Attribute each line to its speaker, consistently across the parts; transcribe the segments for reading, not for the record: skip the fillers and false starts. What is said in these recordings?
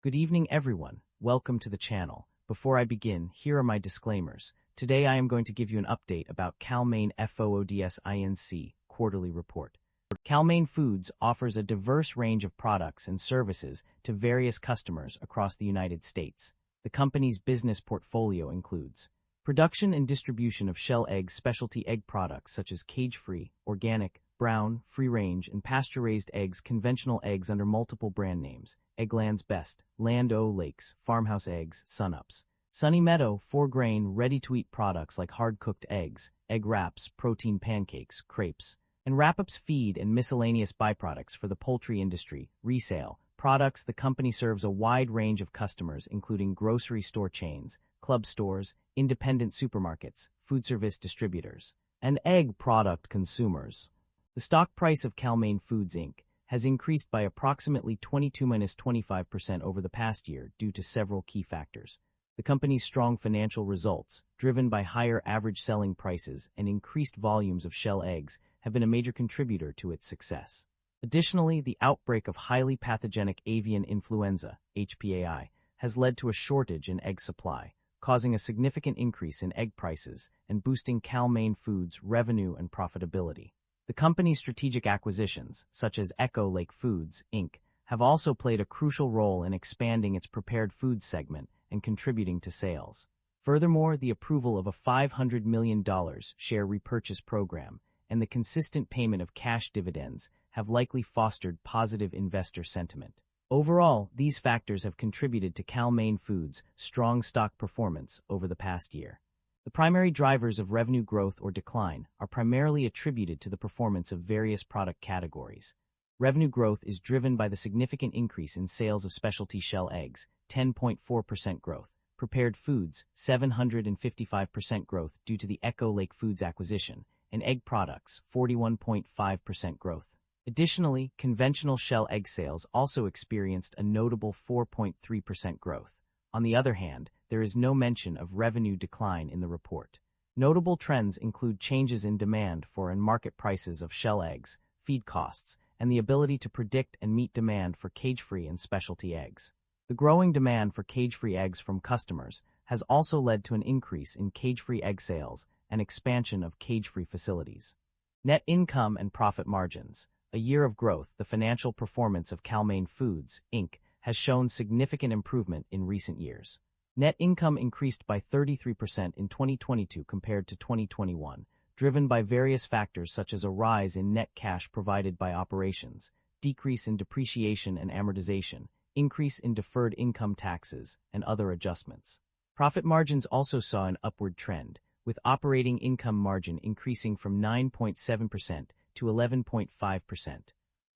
Speaker 1: Good evening, everyone. Welcome to the channel. Before I begin, here are my disclaimers. Today I am going to give you an update about CAL-MAINE FOODS INC quarterly report. CAL-MAINE Foods offers a diverse range of products and services to various customers across the United States. The company's business portfolio includes production and distribution of shell egg specialty egg products such as cage-free, organic, brown, free-range, and pasture-raised eggs, conventional eggs under multiple brand names, Eggland's Best, Land O'Lakes, Farmhouse Eggs, Sunups, Sunny Meadow, 4-grain, ready-to-eat products like hard-cooked eggs, egg wraps, protein pancakes, crepes, and wrap-ups, feed and miscellaneous byproducts for the poultry industry, resale, products. The company serves a wide range of customers including grocery store chains, club stores, independent supermarkets, food service distributors, and egg product consumers. The stock price of CAL-MAINE Foods Inc. has increased by approximately 22–25% over the past year due to several key factors. The company's strong financial results, driven by higher average selling prices and increased volumes of shell eggs, have been a major contributor to its success. Additionally, the outbreak of highly pathogenic avian influenza, HPAI, has led to a shortage in egg supply, causing a significant increase in egg prices and boosting CAL-MAINE Foods' revenue and profitability. The company's strategic acquisitions, such as Echo Lake Foods, Inc., have also played a crucial role in expanding its prepared foods segment and contributing to sales. Furthermore, the approval of a $500 million share repurchase program and the consistent payment of cash dividends have likely fostered positive investor sentiment. Overall, these factors have contributed to CAL-MAINE Foods' strong stock performance over the past year. The primary drivers of revenue growth or decline are primarily attributed to the performance of various product categories. Revenue growth is driven by the significant increase in sales of specialty shell eggs, 10.4% growth, prepared foods, 755% growth due to the Echo Lake Foods acquisition, and egg products, 41.5% growth. Additionally, conventional shell egg sales also experienced a notable 4.3% growth. On the other hand, there is no mention of revenue decline in the report. Notable trends include changes in demand for and market prices of shell eggs, feed costs, and the ability to predict and meet demand for cage-free and specialty eggs. The growing demand for cage-free eggs from customers has also led to an increase in cage-free egg sales and expansion of cage-free facilities. Net income and profit margins. A year of growth. The financial performance of CAL-MAINE Foods, Inc. has shown significant improvement in recent years. Net income increased by 33% in 2022 compared to 2021, driven by various factors such as a rise in net cash provided by operations, decrease in depreciation and amortization, increase in deferred income taxes, and other adjustments. Profit margins also saw an upward trend, with operating income margin increasing from 9.7% to 11.5%.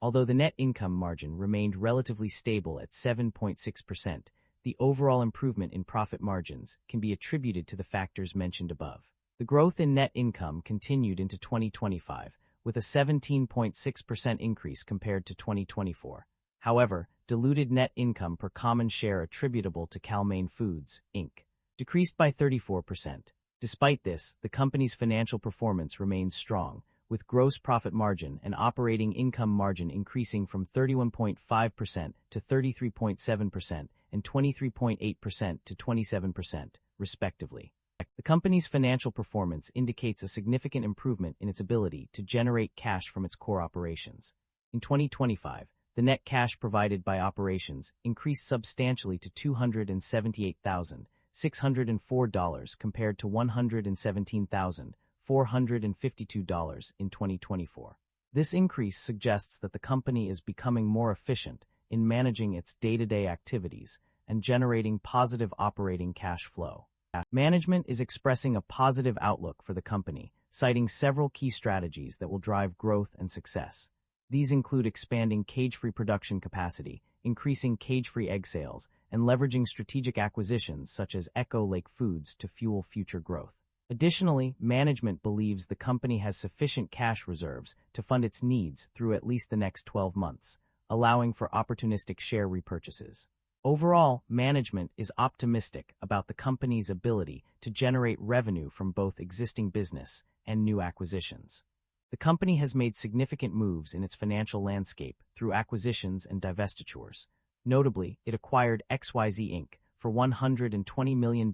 Speaker 1: Although the net income margin remained relatively stable at 7.6%, the overall improvement in profit margins can be attributed to the factors mentioned above. The growth in net income continued into 2025, with a 17.6% increase compared to 2024. However, diluted net income per common share attributable to CAL-MAINE Foods, Inc. decreased by 34%. Despite this, the company's financial performance remains strong, with gross profit margin and operating income margin increasing from 31.5% to 33.7% and 23.8% to 27%, respectively. The company's financial performance indicates a significant improvement in its ability to generate cash from its core operations. In 2025, the net cash provided by operations increased substantially to $278,604 compared to $117,452 in 2024. This increase suggests that the company is becoming more efficient in managing its day-to-day activities and generating positive operating cash flow. Management is expressing a positive outlook for the company, citing several key strategies that will drive growth and success. These include expanding cage-free production capacity, increasing cage-free egg sales, and leveraging strategic acquisitions such as Echo Lake Foods to fuel future growth. Additionally, management believes the company has sufficient cash reserves to fund its needs through at least the next 12 months, allowing for opportunistic share repurchases. Overall, management is optimistic about the company's ability to generate revenue from both existing business and new acquisitions. The company has made significant moves in its financial landscape through acquisitions and divestitures. Notably, it acquired XYZ Inc. for $120 million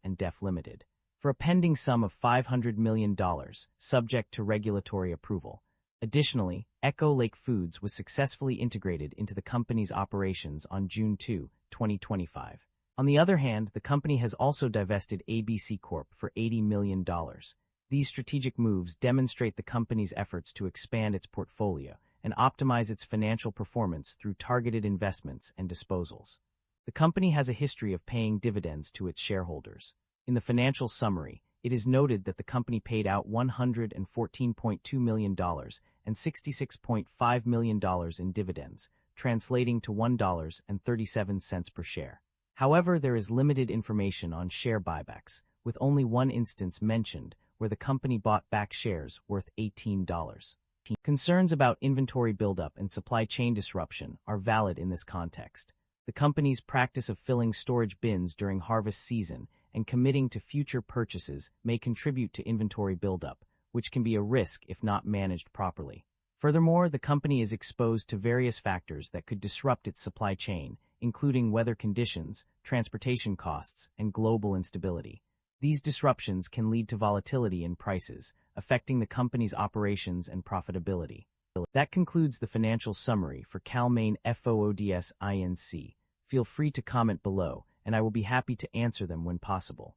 Speaker 1: and Def Limited for a pending sum of $500 million, subject to regulatory approval. Additionally, Echo Lake Foods was successfully integrated into the company's operations on June 2, 2025. On the other hand, the company has also divested ABC Corp. For $80 million. These strategic moves demonstrate the company's efforts to expand its portfolio and optimize its financial performance through targeted investments and disposals. The company has a history of paying dividends to its shareholders. In the financial summary, it is noted that the company paid out $114.2 million and $66.5 million in dividends, translating to $1.37 per share. However, there is limited information on share buybacks, with only one instance mentioned where the company bought back shares worth $18. Concerns about inventory buildup and supply chain disruption are valid in this context. The company's practice of filling storage bins during harvest season and committing to future purchases may contribute to inventory buildup, which can be a risk if not managed properly. Furthermore, the company is exposed to various factors that could disrupt its supply chain, including weather conditions, transportation costs, and global instability. These disruptions can lead to volatility in prices, affecting the company's operations and profitability. That concludes the financial summary for CAL-MAINE FOODS INC. Feel free to comment below, and I will be happy to answer them when possible.